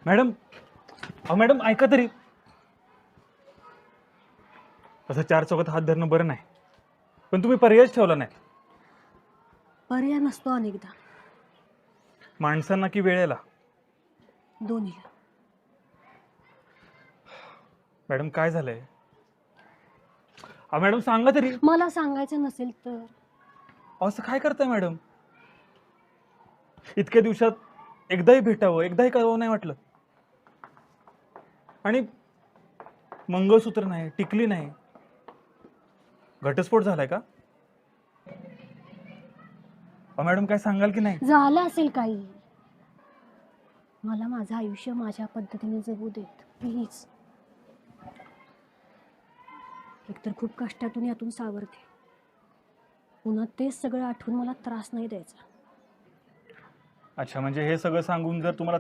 Madam, अहो madam ऐका तरी. असं चार चौकात हात धरणं बरं नाही, पण तुम्ही पर्यायच ठेवला नाही. पर्याय नसतो अनेकदा, माणसांना की वेळेला. दोन्हीला. मॅडम काय झालंय? अहो मॅडम सांगा तरी. मला सांगायचं नसेल तर अहो, असं काय करताय मॅडम? इतक्या दिवसात एकदाही भेटावं, एकदाही कळवावं नाही वाटलं? आणि मंगळसूत्र नाही, टिकली नाही, घटस्फोट झालाय का? अहो मॅडम काय सांगाल की नाही? झालं असेल काही. मला माझं आयुष्य माझ्या पद्धतीने जगू देत प्लीज. एकतर खूप कष्टातून यातून सावरते, पुन्हा तेच सगळं आठवून मला त्रास नाही द्यायचा. अच्छा, म्हणजे हे सगळं सांगून जर तुम्हाला